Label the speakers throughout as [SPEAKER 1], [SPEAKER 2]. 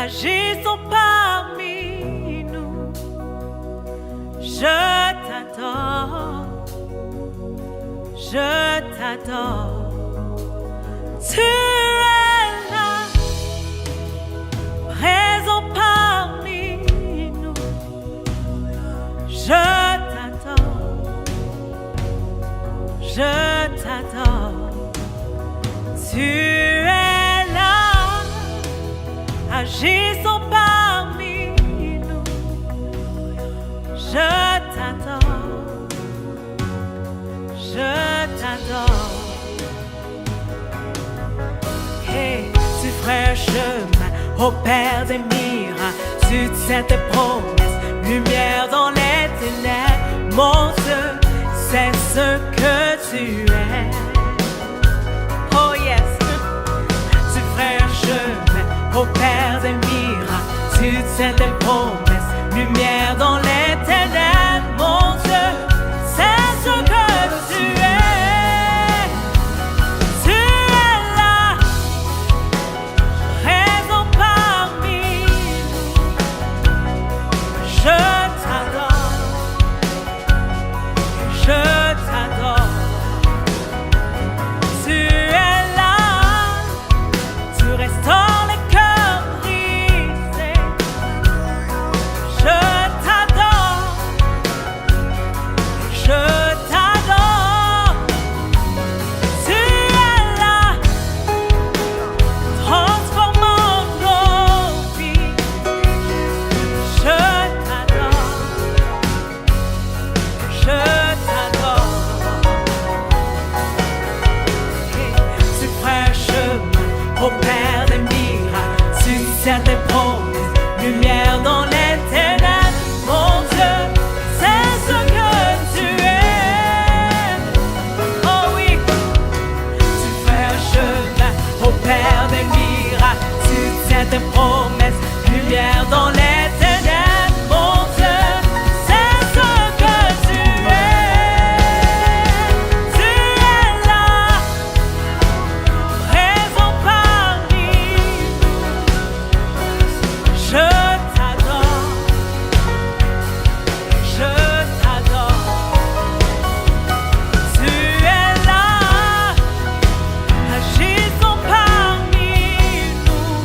[SPEAKER 1] agissons parmi nous. Je t'adore, je t'adore. Tu es là, présent parmi nous. Je t'adore, je t'adore. Tu es là, agissons parmi nous. Je t'adore, je t'adore. Hey, tu ferais un chemin au Père des miracles. Tu tiens tes promesses, lumière dans les ténèbres. Mon Dieu, c'est ce que tu es. Oh yes, tu ferais un chemin au Père des miracles. Tu tiens tes promesses, lumière dans les ténèbres. Mon Dieu, c'est ce que tu es. Tu es là, présent parmi nous. Je t'adore, je t'adore. Tu es là, tu restaures les cœurs brisés. Je t'adore, je t'adore. Tu es là, transformant nos vies. Je t'adore, je t'adore. Tu ferais un chemin au Père des miracles. Tu tiens tes promesses, lumière dans les ténèbres. Mon Dieu, c'est ce que tu es. Oh oui, tu fais un chemin au Père des miracles. Tu tiens tes promesses, lumière dans les ténèbres. Mon Dieu, c'est ce que tu es. Tu es là, présent parmi nous. Je t'adore, je t'adore. Tu es là, agissons parmi nous.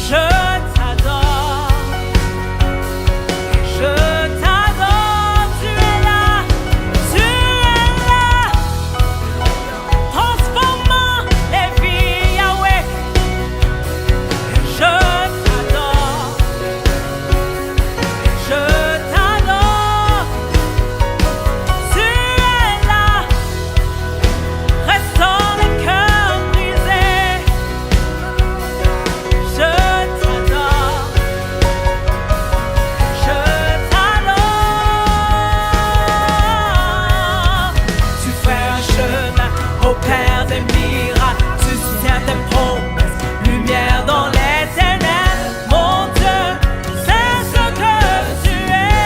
[SPEAKER 1] Je t'adore, je t'adore. Tu es là, transformant les vies, Yahweh. Je t'adore, je t'adore. Tu es là, restaure les cœurs brisés. Je t'adore, je t'adore. Tu fais un chemin au Père des miracles. Tu tiens tes promesses, lumière dans les ténèbres. Mon Dieu, c'est ce que tu es.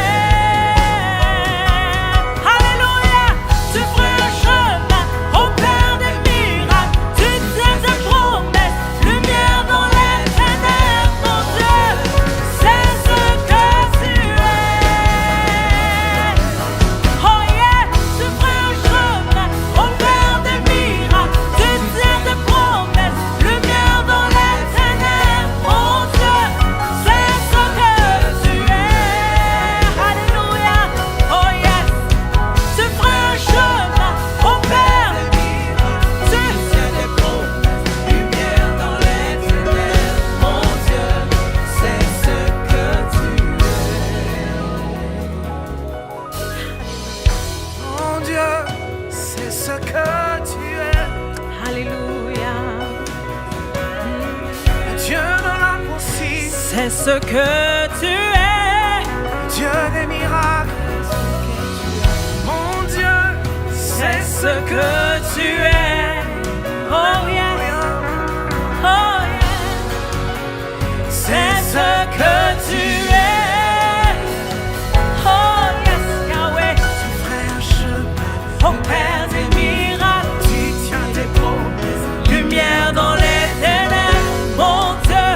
[SPEAKER 1] Alléluia, tu ferais un chemin au Père des miracles. Tu tiens tes promesses, lumière dans les ténèbres. Mon Dieu, c'est ce que tu es. Oh yeah, tu ferais un chemin au Père des miracles. Tu tiens tes promesses, lumière dans les ténèbres. Mon Dieu, c'est ce que tu es. Alléluia, oh yes, tu ferais un chemin au Père. Tu tiens tes promesses, lumière dans les ténèbres. Mon Dieu, c'est ce que tu es.
[SPEAKER 2] Mon Dieu, c'est ce que tu es.
[SPEAKER 1] Alléluia,
[SPEAKER 2] Le Dieu de l'impossible,
[SPEAKER 1] c'est ce que tu es.
[SPEAKER 2] Dieu des miracles. Mon Dieu,
[SPEAKER 1] C'est ce que tu es. Oh yeah, oh yeah. C'est ce que tu es. Oh yes, Yahweh.
[SPEAKER 2] tu ferais un chemin
[SPEAKER 1] Oh Père des miracles.
[SPEAKER 2] Tu tiens tes promesses,
[SPEAKER 1] Lumière dans les ténèbres. Mon Dieu,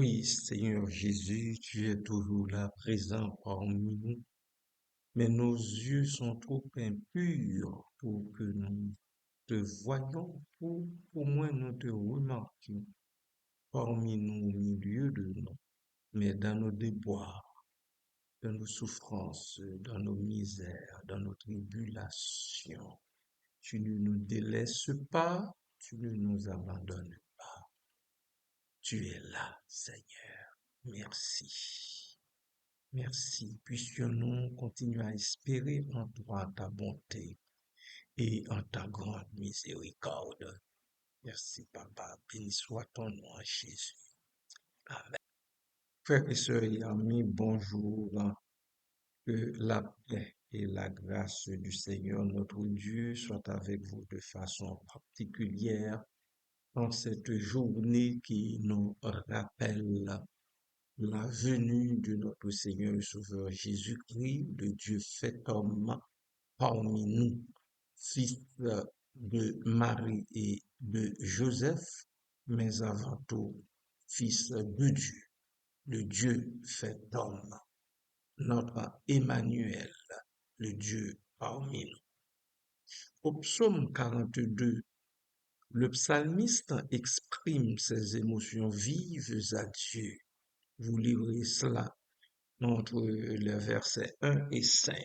[SPEAKER 3] Oui, Seigneur Jésus, tu es toujours là, présent parmi nous, mais nos yeux sont trop impurs pour que nous te voyions, pour au moins nous te remarquions parmi nous, au milieu de nous, mais dans nos déboires, dans nos souffrances, dans nos misères, dans nos tribulations. Tu ne nous délaisses pas, tu ne nous abandonnes pas. Tu es là, Seigneur. Merci. Merci. Puissions-nous continuer à espérer en toi ta bonté et en ta grande miséricorde. Merci, Papa. Béni soit ton nom, Jésus. Amen. Frères et sœurs et amis, bonjour. Que la paix et la grâce du Seigneur notre Dieu soient avec vous de façon particulière en cette journée qui nous rappelle la venue de notre Seigneur et Sauveur Jésus-Christ, le Dieu fait homme parmi nous, fils de Marie et de Joseph, mais avant tout, fils de Dieu, le Dieu fait homme, notre Emmanuel, le Dieu parmi nous. Au psaume 42, le psalmiste exprime ses émotions vives à Dieu. Vous lirez cela entre les versets 1 et 5.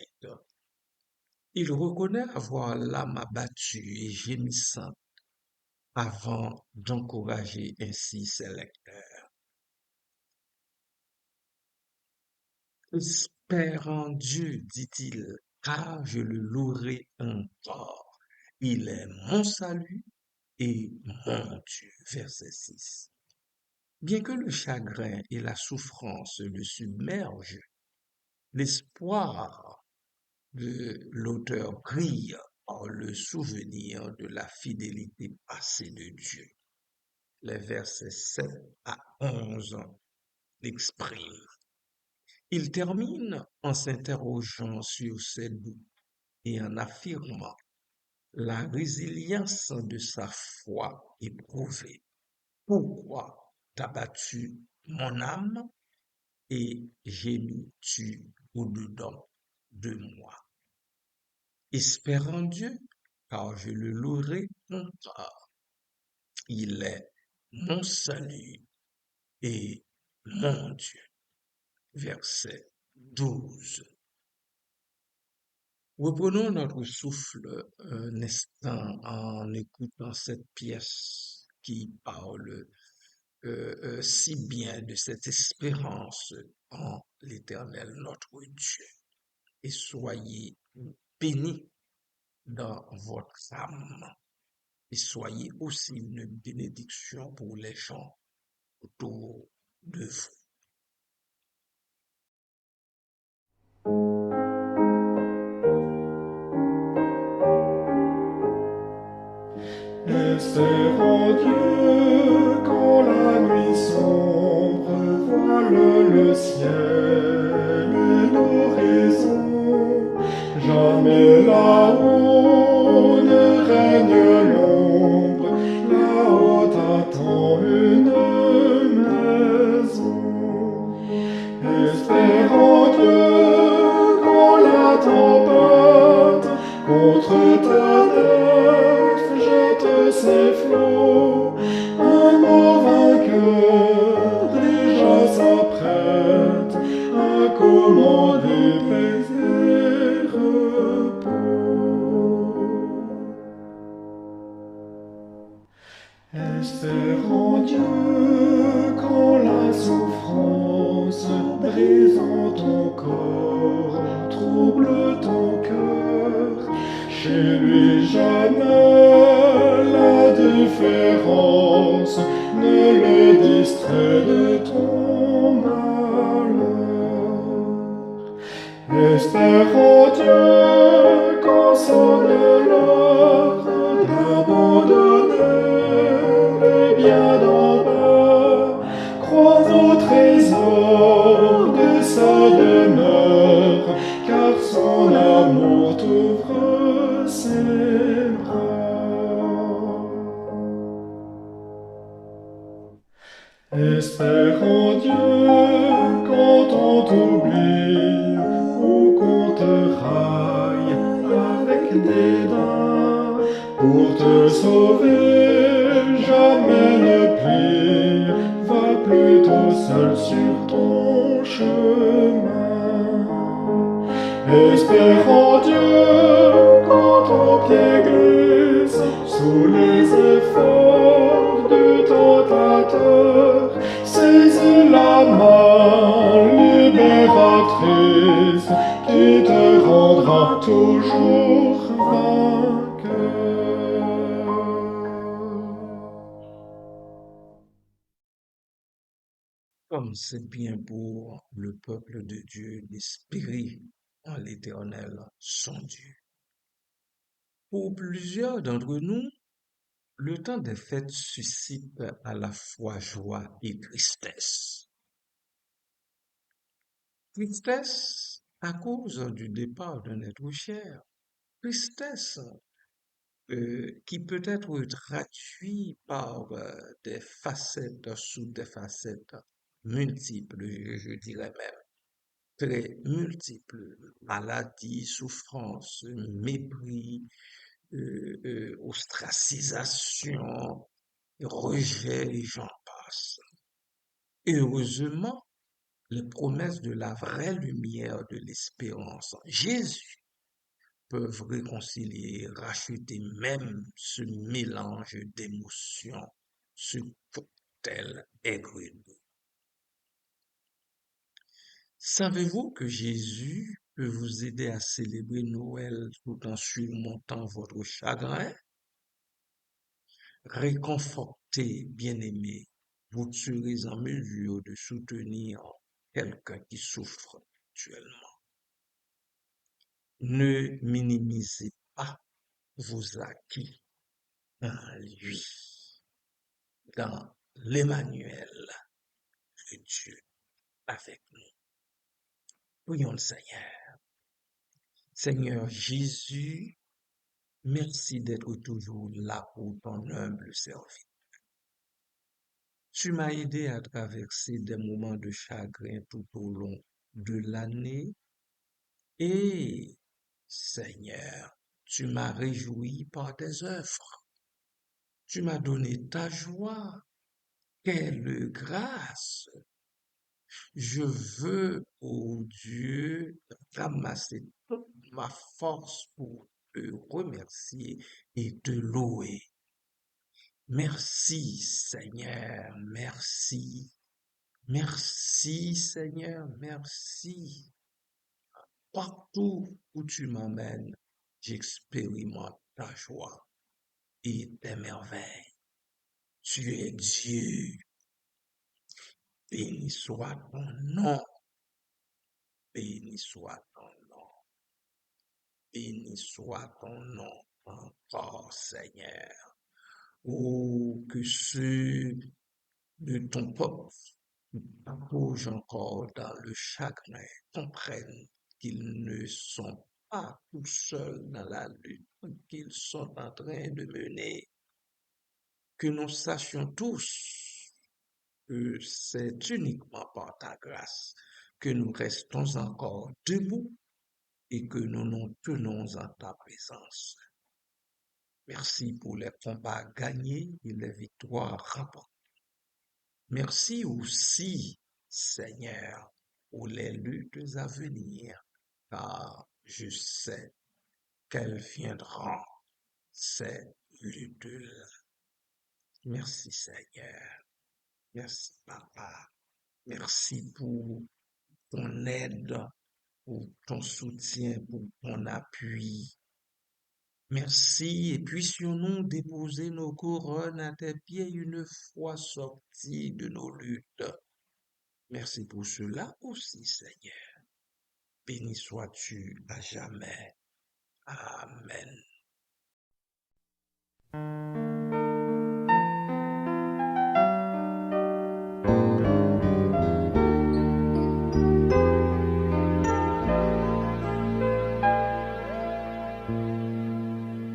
[SPEAKER 3] Il reconnaît avoir l'âme abattue et gémissante avant d'encourager ainsi ses lecteurs. Espère en Dieu, dit-il, car je le louerai encore. Il est mon salut et mon Dieu. Verset 6. Bien que le chagrin et la souffrance le submergent, l'espoir de l'auteur brille par le souvenir de la fidélité passée de Dieu. Les versets 7 à 11 l'expriment. Il termine en s'interrogeant sur ses doutes et en affirmant la résilience de sa foi éprouvée. Pourquoi t'as battu mon âme et gémis-tu au-dedans de moi? Espère en Dieu, car je le louerai encore. Il est mon salut et mon Dieu. Verset 12. Reprenons notre souffle un instant en écoutant cette pièce qui parle si bien de cette espérance en l'Éternel notre Dieu. Et soyez bénis dans votre âme. Et soyez aussi une bénédiction pour les gens autour de vous.
[SPEAKER 4] Espère en Dieu quand la nuit sombre voile le ciel et l'horizon. Jamais là-haut ne règne l'ombre, là-haut t'attend une maison. Espère en Dieu quand la tempête contre ta nef jette ses flots, un mot vainqueur déjà s'apprête à commander paix et repos. Espère en Dieu quand la souffrance brisant ton corps trouble ton cœur. Chez lui jamais la différence ne le distrait de ton malheur. Espère en Dieu quand sonne l'heure d'abandonner les biens d'en bas. Crois au trésor de sa demeure, car son amour t'ouvre ses bras. Espère en dédain. Pour te sauver, jamais ne plie, va plutôt seul sur ton chemin. Espère en Dieu quand ton pied glisse sous les efforts du tentateur. Saisis la main libératrice qui te rendra toujours vainqueur.
[SPEAKER 3] Comme c'est bien pour le peuple de Dieu d'espérer en l'Éternel, son Dieu. Pour plusieurs d'entre nous, le temps des fêtes suscite à la fois joie et tristesse. Tristesse à cause du départ d'un être cher. Tristesse qui peut être traduite par des facettes sous des facettes multiples, je dirais même très multiples. Maladies, souffrances, mépris, ostracisation, rejet, et j'en passe. Et heureusement, les promesses de la vraie lumière de l'espérance, Jésus, peuvent réconcilier, racheter même ce mélange d'émotions, ce cocktail aigre-doux. Savez-vous que Jésus peut vous aider à célébrer Noël tout en surmontant votre chagrin? Réconfortez, bien-aimés, vous serez en mesure de soutenir quelqu'un qui souffre actuellement. Ne minimisez pas vos acquis en lui, dans l'Emmanuel, le Dieu avec nous. Prions le Seigneur. Seigneur Jésus, merci d'être toujours là pour ton humble service. Tu m'as aidé à traverser des moments de chagrin tout au long de l'année et, Seigneur, tu m'as réjoui par tes œuvres. Tu m'as donné ta joie. Quelle grâce! Je veux, ô Dieu, ramasser toute ma force pour te remercier et te louer. Merci, Seigneur, merci. Merci, Seigneur, merci. Partout où tu m'emmènes, j'expérimente ta joie et tes merveilles. Tu es Dieu. Béni soit ton nom. Béni soit ton nom. Béni soit ton nom encore, Seigneur. Oh, que ceux de ton peuple qui plongent encore dans le chagrin comprennent qu'ils ne sont pas tout seuls dans la lutte qu'ils sont en train de mener. Que nous sachions tous que c'est uniquement par ta grâce que nous restons encore debout et que nous nous tenons en ta présence. Merci pour les combats gagnés et les victoires remportées. Merci aussi, Seigneur, pour les luttes à venir, car je sais qu'elles viendront, ces luttes-là. Merci, Seigneur. Merci, Papa. Merci pour ton aide, pour ton soutien, pour ton appui. Merci, et puissions-nous déposer nos couronnes à tes pieds une fois sortis de nos luttes. Merci pour cela aussi, Seigneur. Béni sois-tu à jamais. Amen.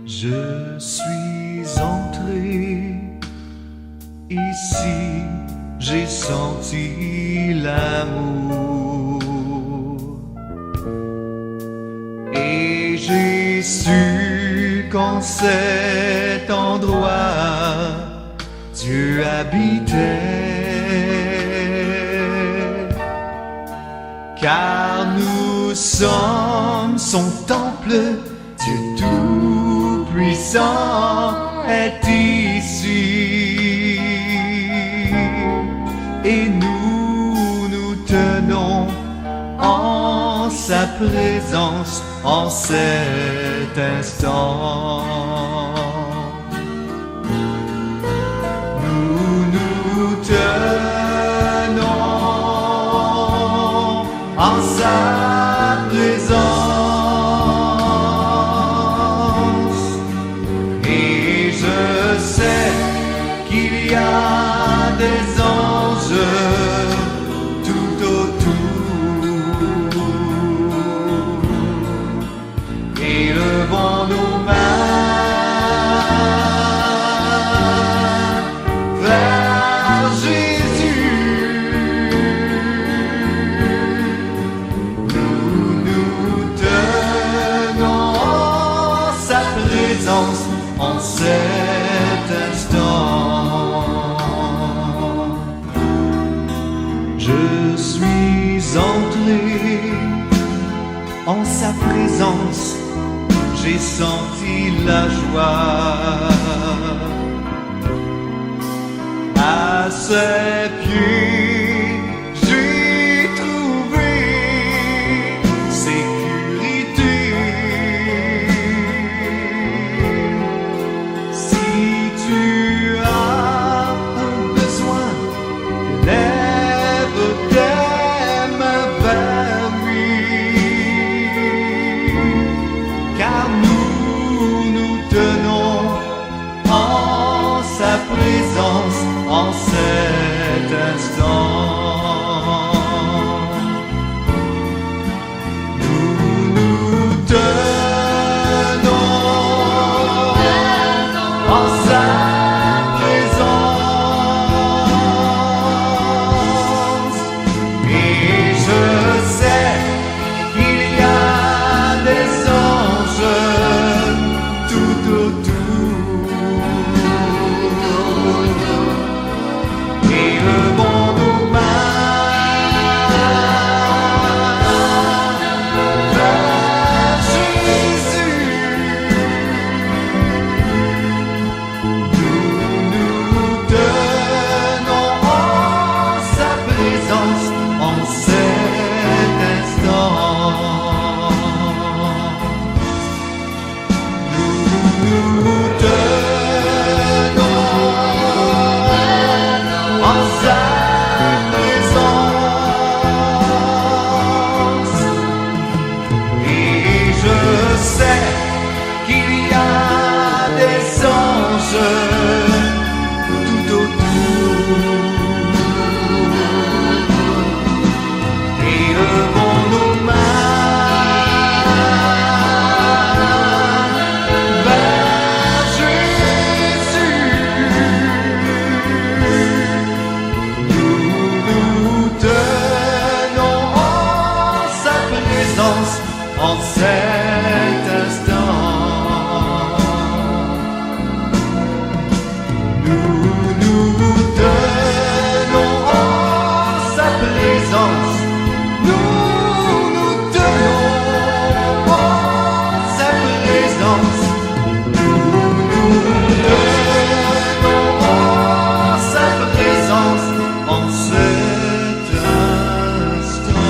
[SPEAKER 2] Je suis entré ici, j'ai senti l'amour et j'ai su
[SPEAKER 5] qu'en cet endroit Dieu habitait, car nous sommes son temple, Dieu tout-puissant est ici, et nous nous tenons en sa présence en cet instant. Nous nous tenons en sa présence, et je sais qu'il y a des anges tout autour. Élevons nos mains vers Jésus. Nous nous tenons en sa présence en cet instant. Je suis entré en sa présence, j'ai senti la joie. À ses pieds, j'ai trouvé sécurité. Si tu as un besoin, lève tes mains vers lui, car nous nous tenons en sa présence en cet instant. Nous nous tenons en sa présence, et je sais qu'il y a des anges tout autour. Élevons nos mains vers Jésus. Nous nous tenons en sa présence en cet instant. Nous nous tenons en sa présence, et je sais qu'il y a des anges tout autour. Élevons nos mains vers Jésus. Nous nous tenons en sa présence en cet instant. Nous nous tenons en sa présence. Nous nous tenons en sa présence. Nous nous tenons en sa présence en cet instant.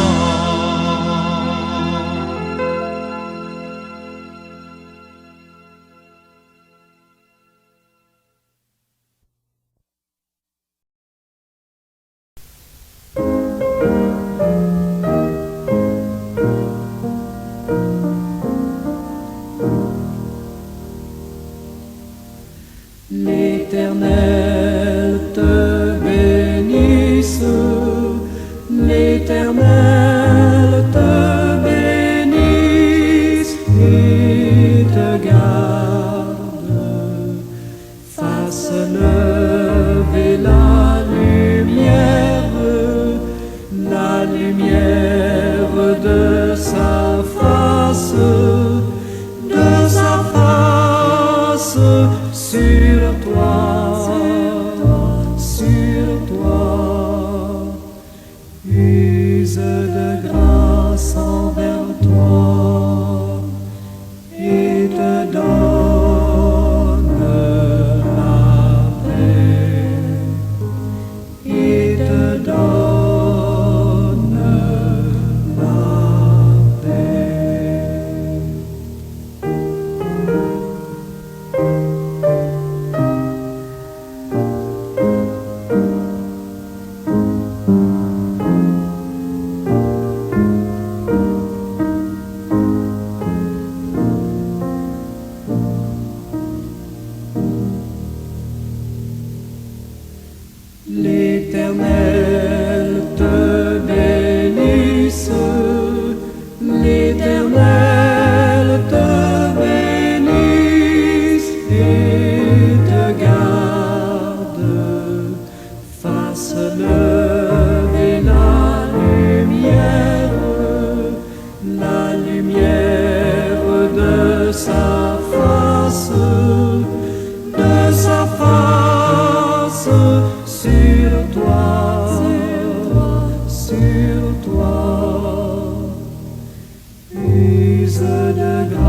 [SPEAKER 4] pour toi. Use de